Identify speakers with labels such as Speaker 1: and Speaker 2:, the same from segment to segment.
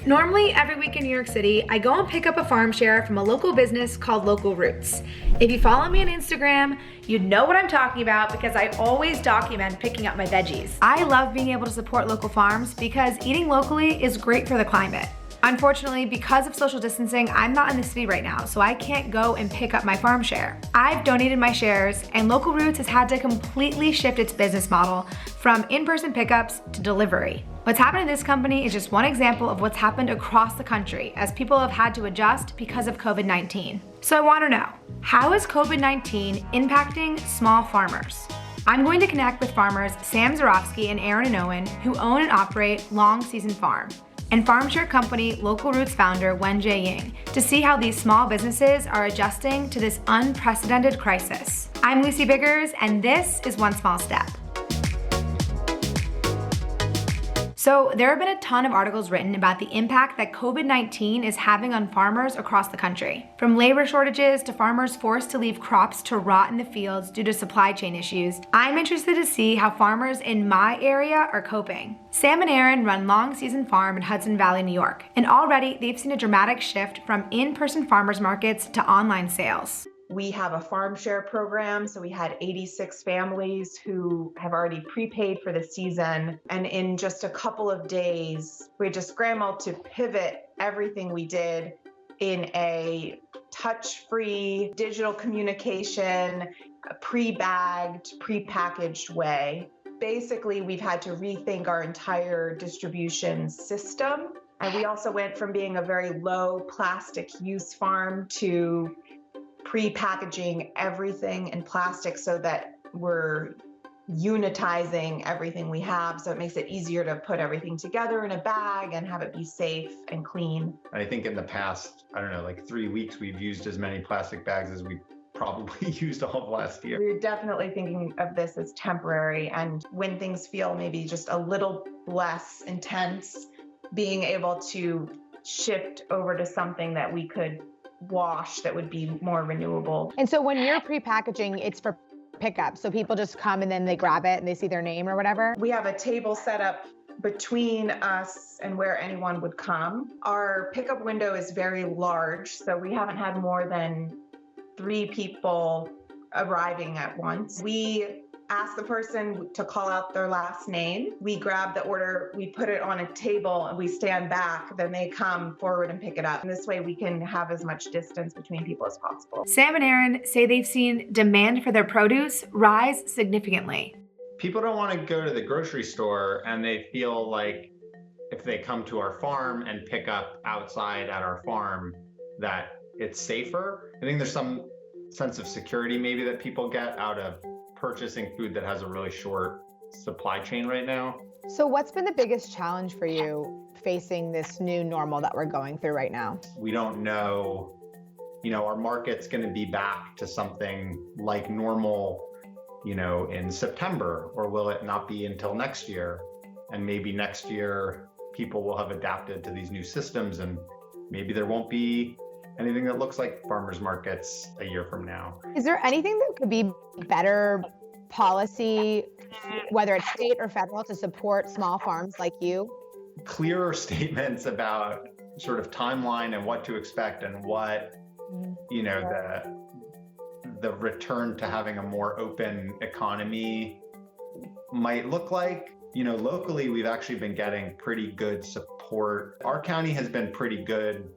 Speaker 1: Normally, every week in New York City, I go and pick up a farm share from a local business called Local Roots. If you follow me on Instagram, you'd know what I'm talking about because I always document picking up my veggies. I love being able to support local farms because eating locally is great for the climate. Unfortunately, because of social distancing, I'm not in the city right now, so I can't go and pick up my farm share. I've donated my shares, and Local Roots has had to completely shift its business model from in-person pickups to delivery. What's happened to this company is just one example of what's happened across the country as people have had to adjust because of COVID-19. So I want to know, how is COVID-19 impacting small farmers? I'm going to connect with farmers Sam Zarofsky and Aaron Owen, who own and operate Long Season Farm, and farm share company Local Roots founder Wen-Jie Ying to see how these small businesses are adjusting to this unprecedented crisis. I'm Lucy Biggers, and this is One Small Step. So there have been a ton of articles written about the impact that COVID-19 is having on farmers across the country. From labor shortages to farmers forced to leave crops to rot in the fields due to supply chain issues, I'm interested to see how farmers in my area are coping. Sam and Aaron run Long Season Farm in Hudson Valley, New York, and already they've seen a dramatic shift from in-person farmers markets to online sales.
Speaker 2: We have a farm share program, so we had 86 families who have already prepaid for the season. And in just a couple of days, we just scrambled to pivot everything we did in a touch-free digital communication, pre-bagged, pre-packaged way. Basically, we've had to rethink our entire distribution system. And we also went from being a very low plastic use farm to pre-packaging everything in plastic so that we're unitizing everything we have, so it makes it easier to put everything together in a bag and have it be safe and clean.
Speaker 3: I think in the past, like 3 weeks, we've used as many plastic bags as we probably used all of last year.
Speaker 2: We're definitely thinking of this as temporary, and when things feel maybe just a little less intense, being able to shift over to something that we could wash that would be more renewable.
Speaker 4: And so when you're pre-packaging, it's for pickup. So people just come and then they grab it and they see their name or whatever?
Speaker 2: We have a table set up between us and where anyone would come. Our pickup window is very large, so we haven't had more than 3 people arriving at once. We ask the person to call out their last name. We grab the order, we put it on a table, and we stand back. Then they come forward and pick it up. And this way we can have as much distance between people as possible.
Speaker 1: Sam and Aaron say they've seen demand for their produce rise significantly.
Speaker 3: People don't want to go to the grocery store, and they feel like if they come to our farm and pick up outside at our farm, that it's safer. I think there's some sense of security maybe that people get out of purchasing food that has a really short supply chain right now.
Speaker 4: So what's been the biggest challenge for you facing this new normal that we're going through right now?
Speaker 3: We don't know, our market's going to be back to something like normal, in September, or will it not be until next year? And maybe next year people will have adapted to these new systems, and maybe there won't be anything that looks like farmers markets a year from now.
Speaker 4: Is there anything that could be better policy, whether it's state or federal, to support small farms like you?
Speaker 3: Clearer statements about sort of timeline and what to expect and what, the return to having a more open economy might look like. Locally, we've actually been getting pretty good support. Our county has been pretty good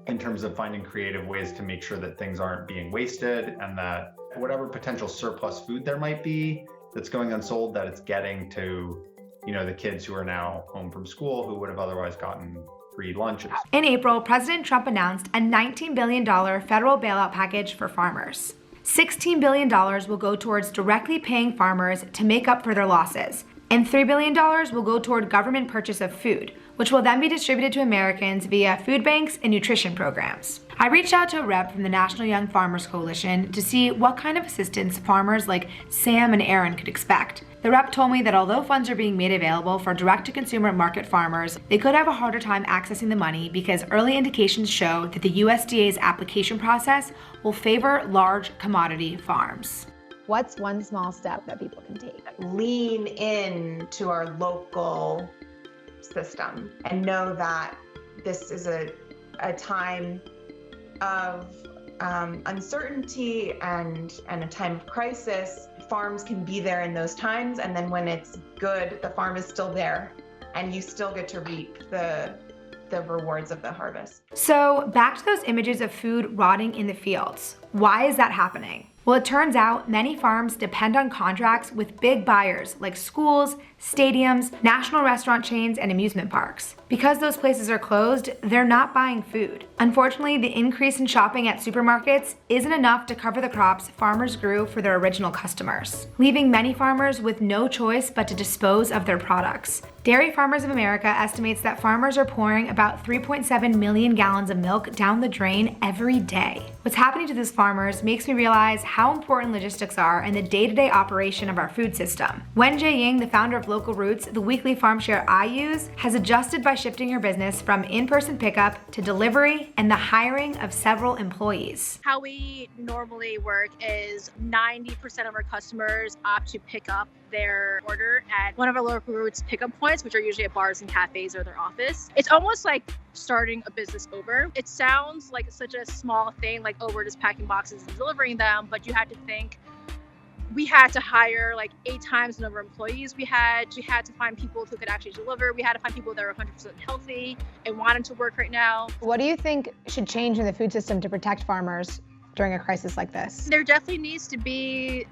Speaker 3: in terms of finding creative ways to make sure that things aren't being wasted, and that whatever potential surplus food there might be that's going unsold, that it's getting to, the kids who are now home from school who would have otherwise gotten free lunches.
Speaker 1: In April, President Trump announced a $19 billion federal bailout package for farmers. $16 billion will go towards directly paying farmers to make up for their losses, and $3 billion will go toward government purchase of food, which will then be distributed to Americans via food banks and nutrition programs. I reached out to a rep from the National Young Farmers Coalition to see what kind of assistance farmers like Sam and Aaron could expect. The rep told me that although funds are being made available for direct-to-consumer market farmers, they could have a harder time accessing the money because early indications show that the USDA's application process will favor large commodity farms.
Speaker 4: What's one small step that people can take?
Speaker 2: Lean in to our local system and know that this is a time of uncertainty and a time of crisis. Farms can be there in those times, and then when it's good, the farm is still there, and you still get to reap the rewards of the harvest.
Speaker 1: So back to those images of food rotting in the fields. Why is that happening? Well, it turns out many farms depend on contracts with big buyers like schools, stadiums, national restaurant chains, and amusement parks. Because those places are closed, they're not buying food. Unfortunately, the increase in shopping at supermarkets isn't enough to cover the crops farmers grew for their original customers, leaving many farmers with no choice but to dispose of their products. Dairy Farmers of America estimates that farmers are pouring about 3.7 million gallons of milk down the drain every day. What's happening to these farmers makes me realize how important logistics are in the day-to-day operation of our food system. Wen Jiaying, the founder of Local Roots, the weekly farm share I use, has adjusted by shifting her business from in-person pickup to delivery and the hiring of several employees.
Speaker 5: How we normally work is 90% of our customers opt to pick up their order at one of our Local Roots pickup points, which are usually at bars and cafes or their office. It's almost like starting a business over. It sounds like such a small thing, like, oh, we're just packing boxes and delivering them, but you had to think, we had to hire like 8 times the number of employees we had. We had to find people who could actually deliver. We had to find people that are 100% healthy and wanted to work right now.
Speaker 4: What do you think should change in the food system to protect farmers during a crisis like this?
Speaker 5: There definitely needs to be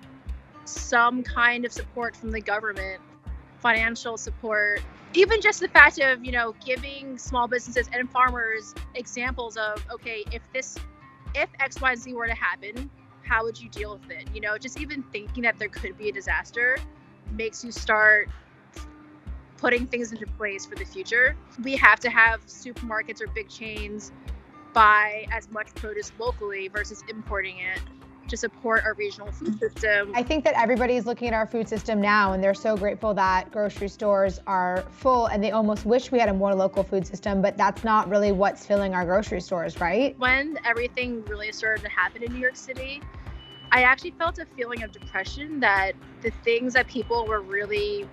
Speaker 5: some kind of support from the government, financial support, even just the fact of, giving small businesses and farmers examples of, okay, if X, Y, Z were to happen, how would you deal with it? Just even thinking that there could be a disaster makes you start putting things into place for the future. We have to have supermarkets or big chains buy as much produce locally versus importing it to support our regional food system.
Speaker 4: I think that everybody's looking at our food system now, and they're so grateful that grocery stores are full, and they almost wish we had a more local food system, but that's not really what's filling our grocery stores, right?
Speaker 5: When everything really started to happen in New York City, I actually felt a feeling of depression that the things that people were really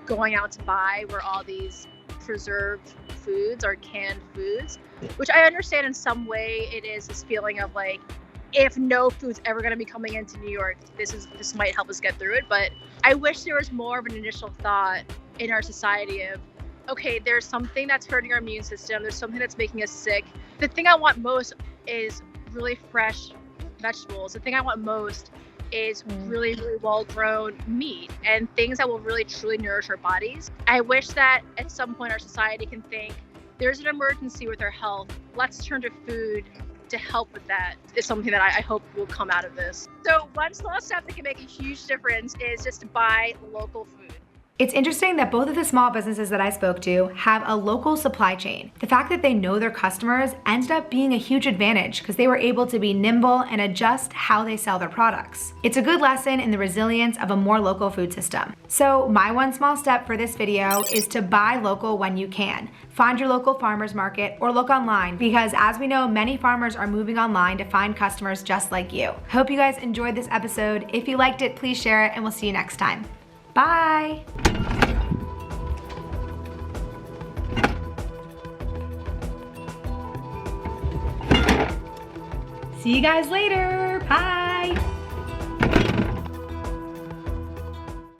Speaker 5: going out to buy were all these preserved foods or canned foods, which I understand in some way it is this feeling of like, if no food's ever going to be coming into New York, this might help us get through it. But I wish there was more of an initial thought in our society of, okay, there's something that's hurting our immune system. There's something that's making us sick. The thing I want most is really fresh vegetables. The thing I want most is really, really well-grown meat and things that will really, truly nourish our bodies. I wish that at some point our society can think, there's an emergency with our health. Let's turn to food to help with that. Is something that I hope will come out of this. So one small step that can make a huge difference is just to buy local food.
Speaker 1: It's interesting that both of the small businesses that I spoke to have a local supply chain. The fact that they know their customers ended up being a huge advantage because they were able to be nimble and adjust how they sell their products. It's a good lesson in the resilience of a more local food system. So my one small step for this video is to buy local when you can. Find your local farmers market or look online because as we know, many farmers are moving online to find customers just like you. Hope you guys enjoyed this episode. If you liked it, please share it and we'll see you next time. Bye. See you guys later. Bye.